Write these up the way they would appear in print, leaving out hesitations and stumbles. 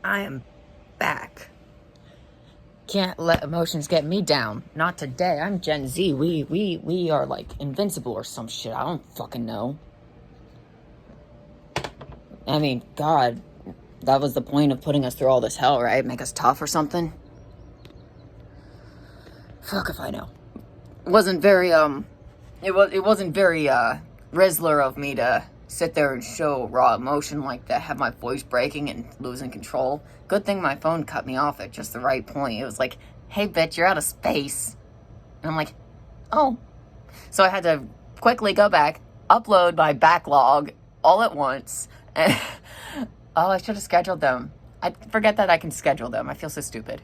I am back. Can't let emotions get me down. Not today. I'm Gen Z. We are like invincible or some shit. I don't fucking know. I mean, God, that was the point of putting us through all this hell, right? Make us tough or something? Fuck if I know. It wasn't very, it wasn't very, Rizzler of me to sit there and show raw emotion like that, have my voice breaking and losing control. Good thing my phone cut me off at just the right point. It was like, hey, bitch, you're out of space. And I'm like, oh. So I had to quickly go back, upload my backlog all at once. And oh, I should have scheduled them. I forget that I can schedule them. I feel so stupid.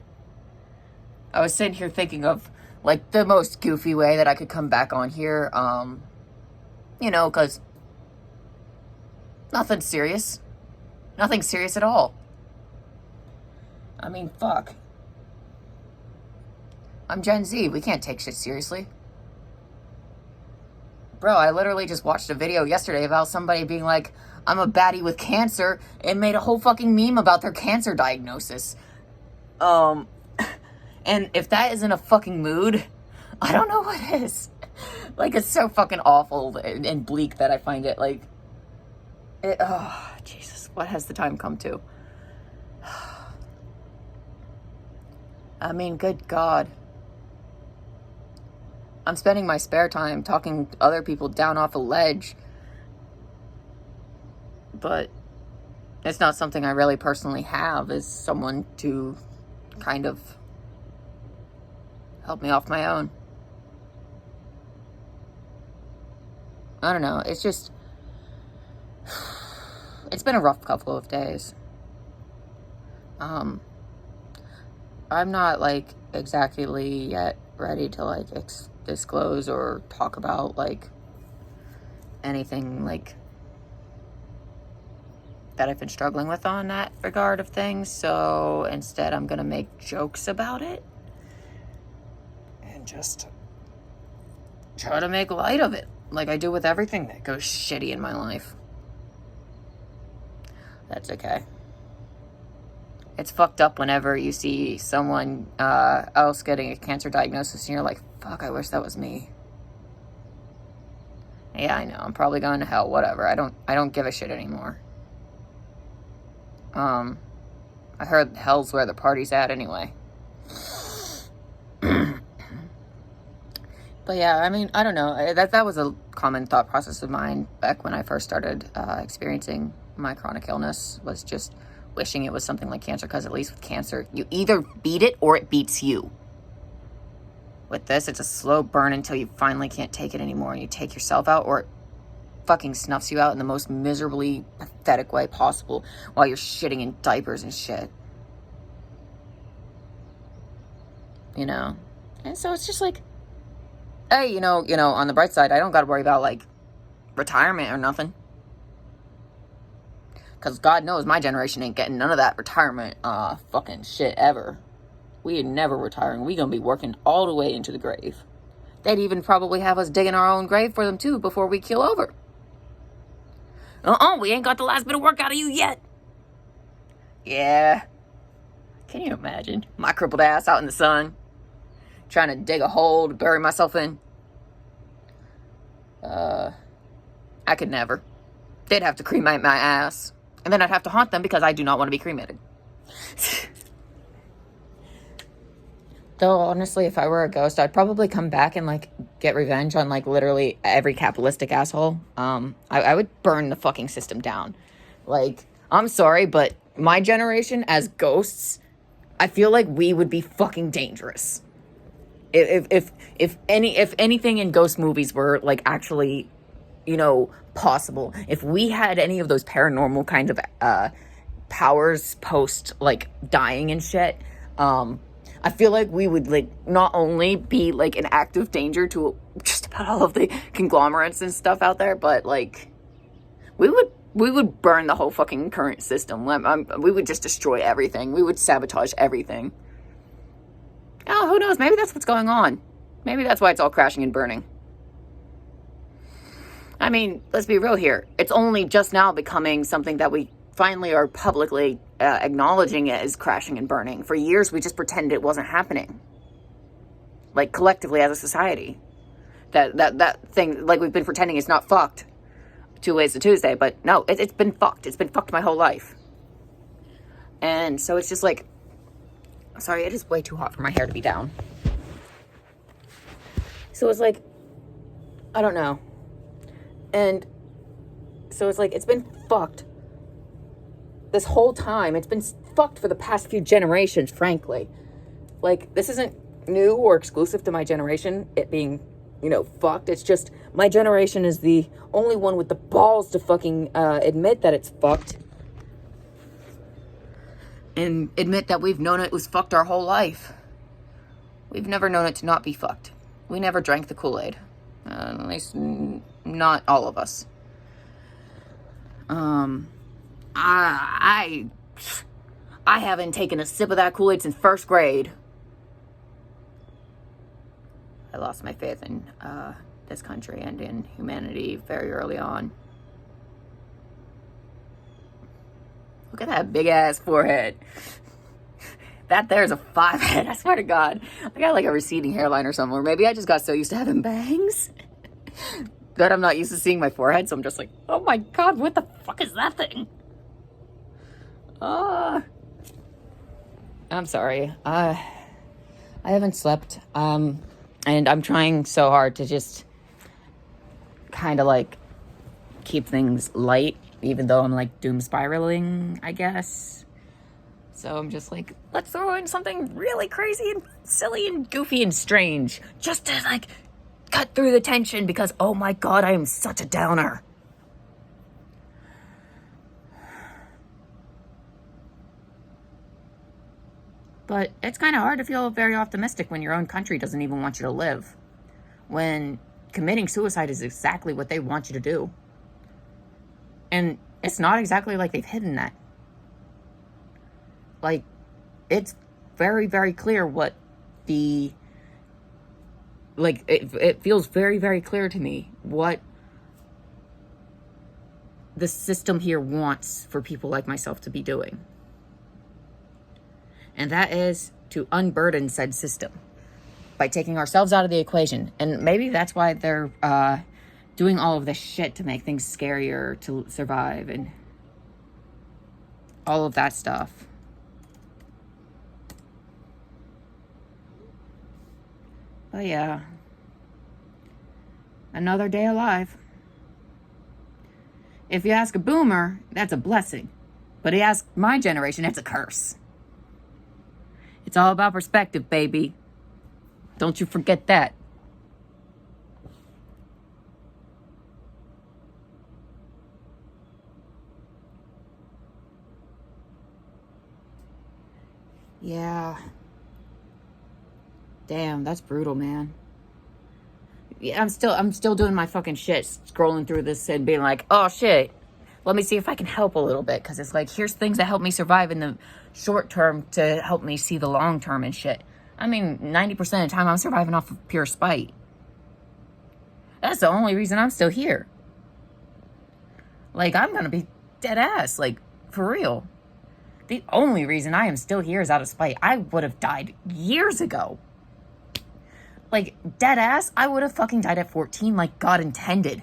I was sitting here thinking of, like, the most goofy way that I could come back on here. You know, because nothing serious. Nothing serious at all. I mean, fuck. I'm Gen Z. We can't take shit seriously. Bro, I literally just watched a video yesterday about somebody being like, I'm a baddie with cancer, and made a whole fucking meme about their cancer diagnosis. And if that isn't a fucking mood, I don't know what is. Like, it's so fucking awful and bleak that I find it, like, oh, Jesus, what has the time come to? I mean, good God. I'm spending my spare time talking other people down off a ledge. But it's not something I really personally have as someone to kind of help me off my own. I don't know. It's just, it's been a rough couple of days. I'm not, like, exactly yet ready to, like, disclose or talk about, like, anything, like, that I've been struggling with on that regard of things. So instead, I'm gonna make jokes about it and just try to make light of it, like I do with everything that goes shitty in my life. That's okay. It's fucked up whenever you see someone else getting a cancer diagnosis and you're like, fuck, I wish that was me. Yeah, I know, I'm probably going to hell, whatever. I don't give a shit anymore. I heard hell's where the party's at anyway. But yeah, I mean, I don't know. That was a common thought process of mine back when I first started experiencing my chronic illness, was just wishing it was something like cancer, because at least with cancer, you either beat it or it beats you. With this, it's a slow burn until you finally can't take it anymore and you take yourself out, or it fucking snuffs you out in the most miserably pathetic way possible while you're shitting in diapers and shit. You know? And so it's just like, hey, you know, on the bright side, I don't got to worry about, like, retirement or nothing. Because God knows my generation ain't getting none of that retirement fucking shit ever. We ain't never retiring. We gonna be working all the way into the grave. They'd even probably have us digging our own grave for them, too, before we keel over. We ain't got the last bit of work out of you yet. Yeah. Can you imagine? My crippled ass out in the sun, trying to dig a hole to bury myself in. I could never. They'd have to cremate my ass. And then I'd have to haunt them because I do not want to be cremated. Though, honestly, if I were a ghost, I'd probably come back and, like, get revenge on, like, literally every capitalistic asshole. I would burn the fucking system down. Like, I'm sorry, but my generation as ghosts, I feel like we would be fucking dangerous. If anything in ghost movies were, like, actually, you know, possible. If we had any of those paranormal kind of powers post, like, dying and shit, I feel like we would, like, not only be, like, an active danger to just about all of the conglomerates and stuff out there, but, like, we would burn the whole fucking current system. We would just destroy everything. We would sabotage everything. Oh, who knows? Maybe that's what's going on. Maybe that's why it's all crashing and burning. I mean, let's be real here. It's only just now becoming something that we finally are publicly acknowledging it as crashing and burning. For years, we just pretended it wasn't happening. Like, collectively as a society. That thing, like, we've been pretending it's not fucked 2 ways to Tuesday, but no, it's been fucked. It's been fucked my whole life. And so it's just like, sorry, it is way too hot for my hair to be down. So it's like, I don't know. And so it's like, it's been fucked this whole time. It's been fucked for the past few generations, frankly. Like, this isn't new or exclusive to my generation, it being, fucked. It's just my generation is the only one with the balls to fucking admit that it's fucked. And admit that we've known it was fucked our whole life. We've never known it to not be fucked. We never drank the Kool-Aid. At least not all of us. I haven't taken a sip of that Kool-Aid since first grade. I lost my faith in this country and in humanity very early on. Look at that big ass forehead. That there's a 5 head, I swear to God. I got like a receding hairline or something, or maybe I just got so used to having bangs that I'm not used to seeing my forehead, so I'm just like, oh my God, what the fuck is that thing? I'm sorry. I haven't slept. And I'm trying so hard to just kind of like keep things light, even though I'm like doom spiraling, I guess. So I'm just like, let's throw in something really crazy and silly and goofy and strange, just to like cut through the tension, because oh my God, I am such a downer. But it's kind of hard to feel very optimistic when your own country doesn't even want you to live. When committing suicide is exactly what they want you to do. And it's not exactly like they've hidden that. Like, it's very, very clear what the... Like, it feels very, very clear to me what the system here wants for people like myself to be doing. And that is to unburden said system by taking ourselves out of the equation. And maybe that's why they're doing all of this shit to make things scarier to survive and all of that stuff. But yeah, another day alive. If you ask a boomer, that's a blessing. But if you ask my generation, it's a curse. It's all about perspective, baby. Don't you forget that. Yeah. Damn, that's brutal, man. Yeah, I'm still doing my fucking shit, scrolling through this and being like, oh shit, let me see if I can help a little bit. Because it's like, here's things that help me survive in the short term to help me see the long term and shit. I mean, 90% of the time I'm surviving off of pure spite. That's the only reason I'm still here. Like, I'm gonna be dead ass, like, for real. The only reason I am still here is out of spite. I would have died years ago. Like, dead ass, I would have fucking died at 14 like God intended.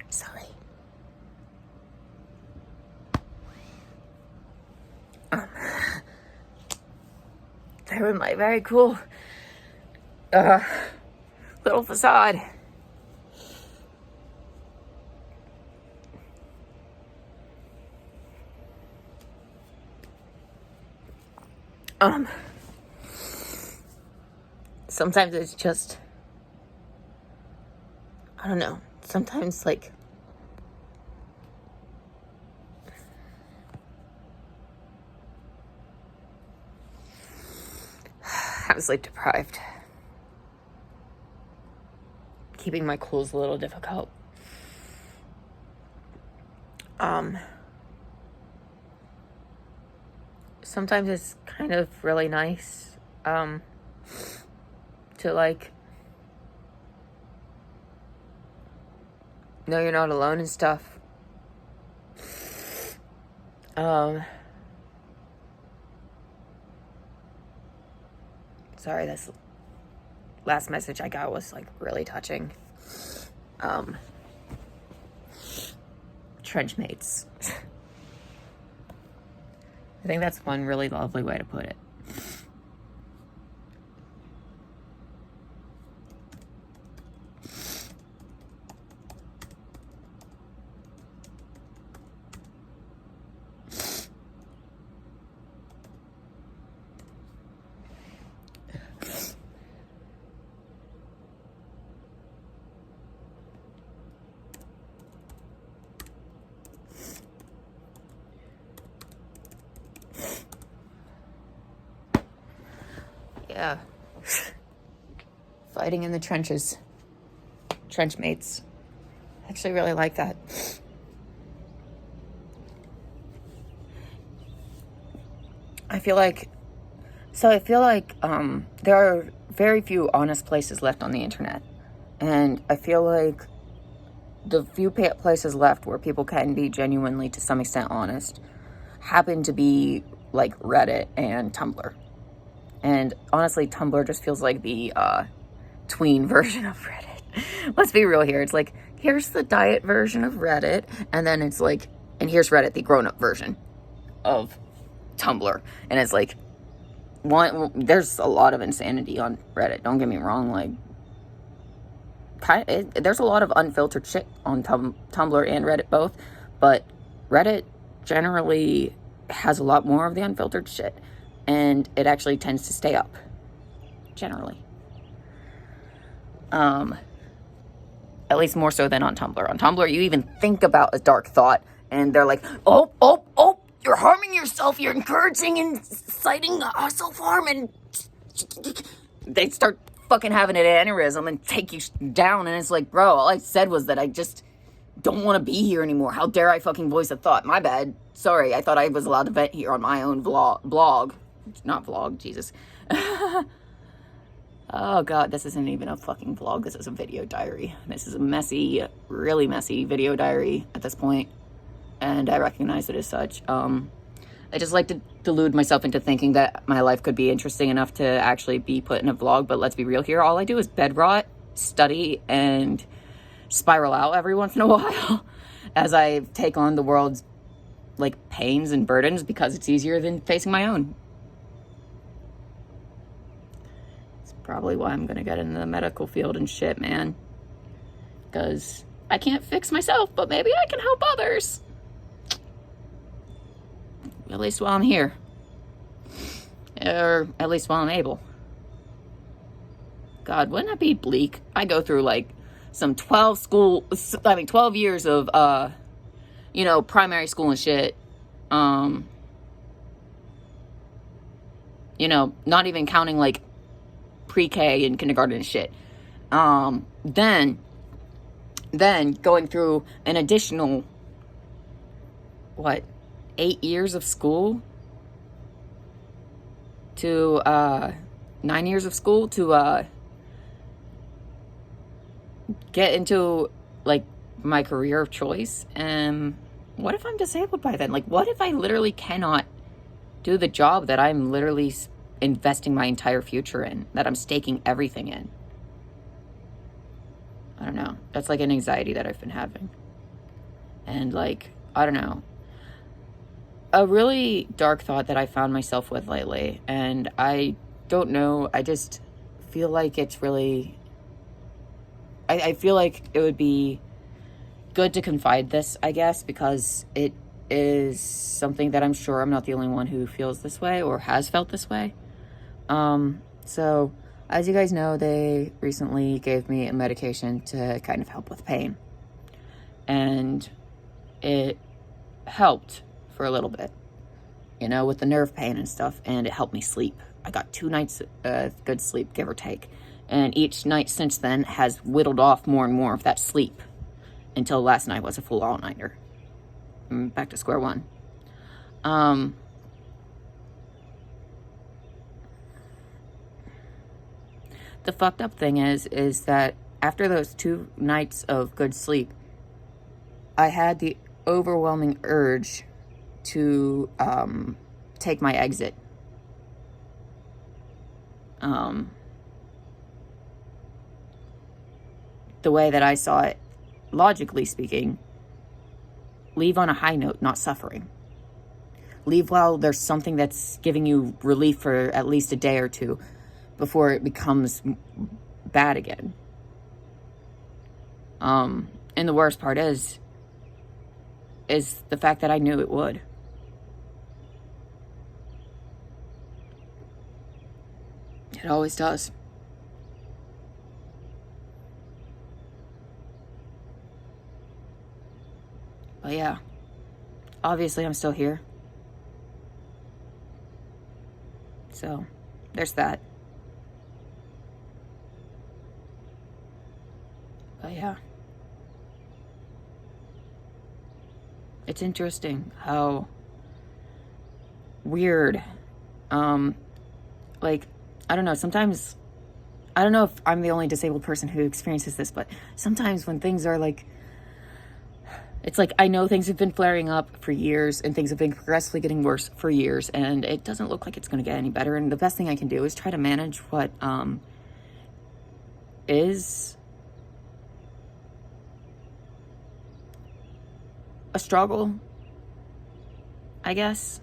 Sorry. They were my very cool little facade. Um, sometimes it's just, I don't know. Sometimes, like, I was sleep deprived. Keeping my cool is a little difficult. Sometimes it's kind of really nice, to, like, know you're not alone and stuff. Sorry, this last message I got was, like, really touching. Trench mates. I think that's one really lovely way to put it. Yeah. Fighting in the trenches. Trench mates. I actually really like that. I feel like there are very few honest places left on the internet. And I feel like the few places left where people can be genuinely, to some extent, honest, happen to be, like, Reddit and Tumblr. And honestly, Tumblr just feels like the tween version of Reddit. Let's be real here. It's like, here's the diet version of Reddit, and then it's like, and here's Reddit, the grown-up version of Tumblr. And it's like, there's a lot of insanity on Reddit, don't get me wrong. Like, there's a lot of unfiltered shit on Tumblr and Reddit both, but Reddit generally has a lot more of the unfiltered shit, and it actually tends to stay up, generally. At least more so than on Tumblr. On Tumblr, you even think about a dark thought, and they're like, oh, you're harming yourself, you're encouraging and inciting self-harm, and they start fucking having an aneurysm and take you down, and it's like, bro, all I said was that I just don't want to be here anymore. How dare I fucking voice a thought? My bad. Sorry, I thought I was allowed to vent here on my own blog. Not vlog, Jesus. Oh god, this isn't even a fucking vlog. This is a video diary. This is a messy, really messy video diary at this point, and I recognize it as such. I just like to delude myself into thinking that my life could be interesting enough to actually be put in a vlog, but let's be real here. All I do is bed rot, study, and spiral out every once in a while as I take on the world's, like, pains and burdens because it's easier than facing my own. It's probably why I'm gonna get into the medical field and shit, man. Because I can't fix myself, but maybe I can help others. At least while I'm here. Or at least while I'm able. God, wouldn't that be bleak? I go through, like, some 12 years of, primary school and shit. Not even counting, like, pre-K and kindergarten and shit. Then going through an additional, 8 years of school to 9 years of school to get into, like, my career of choice. And what if I'm disabled by then? Like, what if I literally cannot do the job that I'm literally investing my entire future in, that I'm staking everything in? I don't know. That's like an anxiety that I've been having. And, like, I don't know. A really dark thought that I found myself with lately, and I don't know, I just feel like it's really, I feel like it would be good to confide this, I guess, because it is something that I'm sure I'm not the only one who feels this way or has felt this way. So as you guys know, they recently gave me a medication to kind of help with pain. And it helped for a little bit, you know, with the nerve pain and stuff, and it helped me sleep. I got 2 nights of good sleep, give or take. And each night since then has whittled off more and more of that sleep until last night was a full all-nighter. I'm back to square one. The fucked up thing is that after those 2 nights of good sleep, I had the overwhelming urge to take my exit. The way that I saw it, logically speaking, leave on a high note, not suffering. Leave while there's something that's giving you relief for at least a day or two before it becomes bad again. And the worst part is the fact that I knew it would. It always does. But yeah, obviously I'm still here. So, there's that. But yeah. It's interesting how weird, like, I don't know, sometimes, I don't know if I'm the only disabled person who experiences this, but sometimes when things are like, it's like I know things have been flaring up for years and things have been progressively getting worse for years, and it doesn't look like it's going to get any better. And the best thing I can do is try to manage what is a struggle, I guess.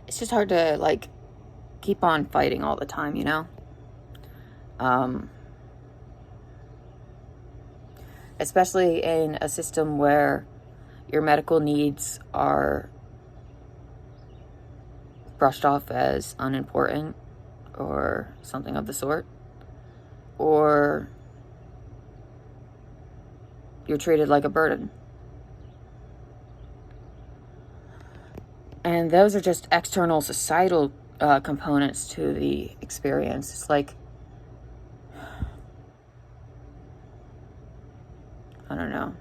It's just hard to, like, keep on fighting all the time, you know? Especially in a system where your medical needs are brushed off as unimportant or something of the sort. Or you're treated like a burden. And those are just external societal components to the experience. It's like, I don't know.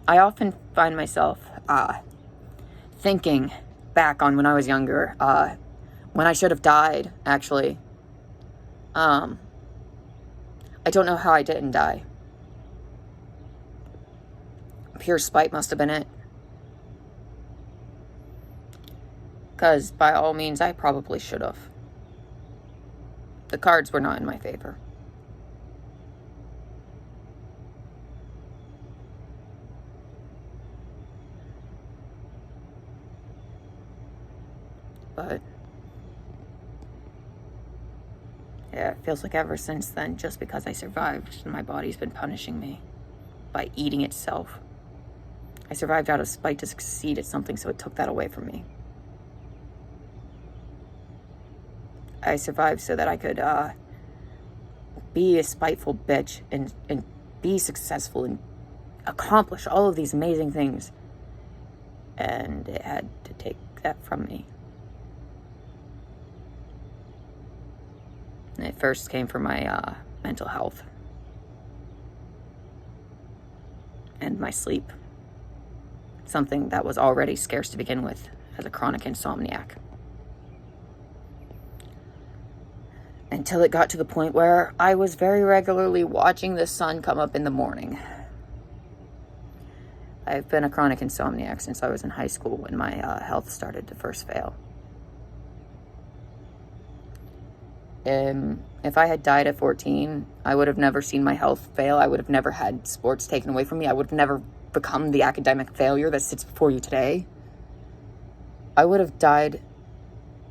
I often find myself thinking back on when I was younger, when I should have died, actually. I don't know how I didn't die. Pure spite must have been it. Because by all means, I probably should have. The cards were not in my favor. But yeah, it feels like ever since then, just because I survived, my body's been punishing me by eating itself. I survived out of spite to succeed at something, so it took that away from me. I survived so that I could be a spiteful bitch and be successful and accomplish all of these amazing things. And it had to take that from me. And it first came from my mental health and my sleep. Something that was already scarce to begin with as a chronic insomniac. Until it got to the point where I was very regularly watching the sun come up in the morning. I've been a chronic insomniac since I was in high school when my health started to first fail. If I had died at 14, I would have never seen my health fail. I would have never had sports taken away from me. I would have never become the academic failure that sits before you today, I would have died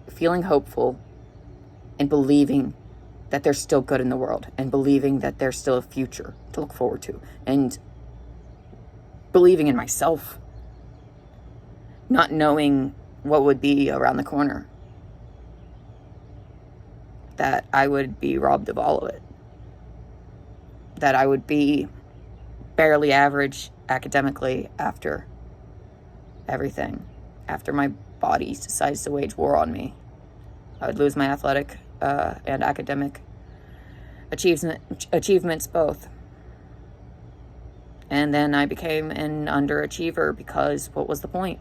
feeling hopeful and believing that there's still good in the world, and believing that there's still a future to look forward to, and believing in myself, not knowing what would be around the corner, that I would be robbed of all of it, that I would be barely average academically after everything, after my body decides to wage war on me. I would lose my athletic and academic achievements both. And then I became an underachiever because what was the point?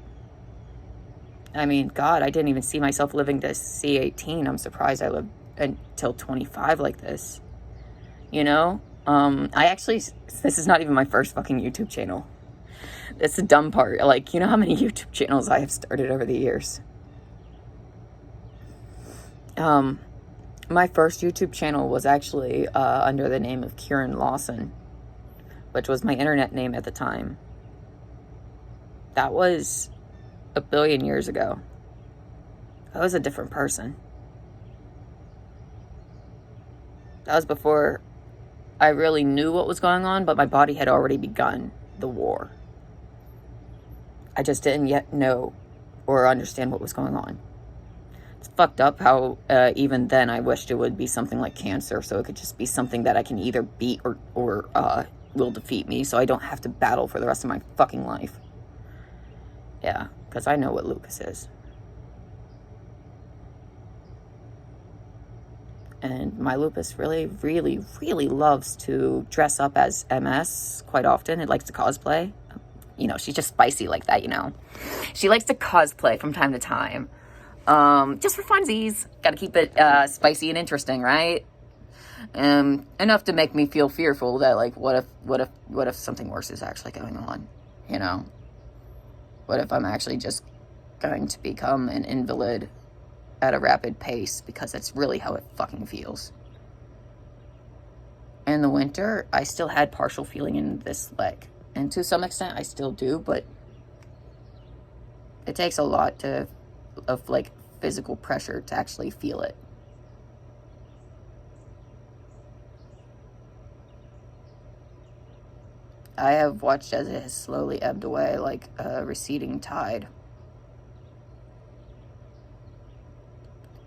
I mean, God, I didn't even see myself living to see 18. I'm surprised I lived until 25 like this. You know? This is not even my first fucking YouTube channel. That's the dumb part. Like, you know how many YouTube channels I have started over the years? My first YouTube channel was actually under the name of Kieran Lawson, which was my internet name at the time. That was a billion years ago. I was a different person. That was before I really knew what was going on, but my body had already begun the war. I just didn't yet know or understand what was going on. It's fucked up how even then I wished it would be something like cancer, so it could just be something that I can either beat or will defeat me, so I don't have to battle for the rest of my fucking life. Yeah, because I know what lupus is. And my lupus really, really, really loves to dress up as MS quite often. It likes to cosplay. You know, she's just spicy like that, you know. She likes to cosplay from time to time. Just for funsies. Gotta keep it spicy and interesting, right? Enough to make me feel fearful that, like, what if something worse is actually going on, you know? What if I'm actually just going to become an invalid at a rapid pace, because that's really how it fucking feels. In the winter, I still had partial feeling in this leg, and to some extent I still do, but it takes a lot of like physical pressure to actually feel it. I have watched as it has slowly ebbed away like a receding tide.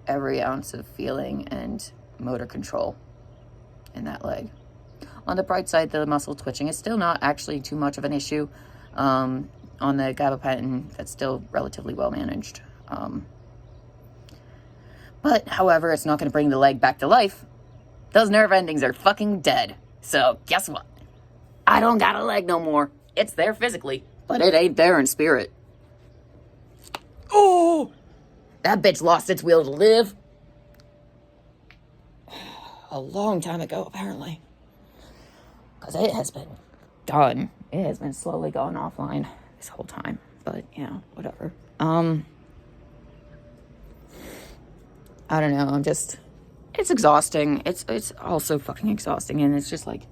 Every ounce of feeling and motor control in that leg. On the bright side, the muscle twitching is still not actually too much of an issue. On the gabapentin, that's still relatively well managed. But, however, it's not going to bring the leg back to life. Those nerve endings are fucking dead. So, guess what? I don't got a leg no more. It's there physically, but it ain't there in spirit. Oh! That bitch lost its will to live. A long time ago, apparently. Because it has been done. It has been slowly going offline this whole time. But, yeah, whatever. I don't know. It's exhausting. It's also fucking exhausting. And it's just like,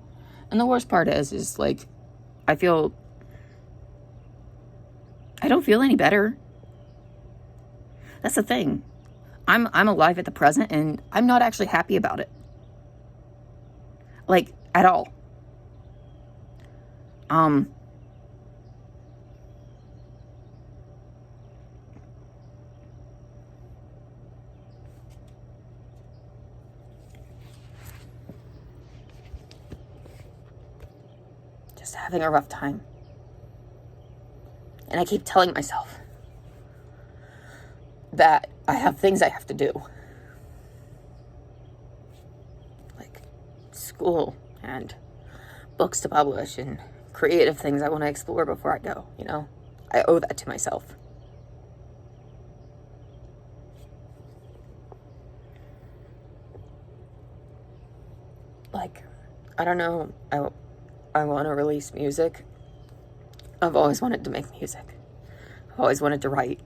and the worst part is like, I don't feel any better. That's the thing. I'm alive at the present, and I'm not actually happy about it. Like, at all. Just having a rough time. And I keep telling myself that I have things I have to do. Like school and books to publish and creative things I want to explore before I go, you know? I owe that to myself. Like, I don't know, I want to release music. I've always wanted to make music. I've always wanted to write.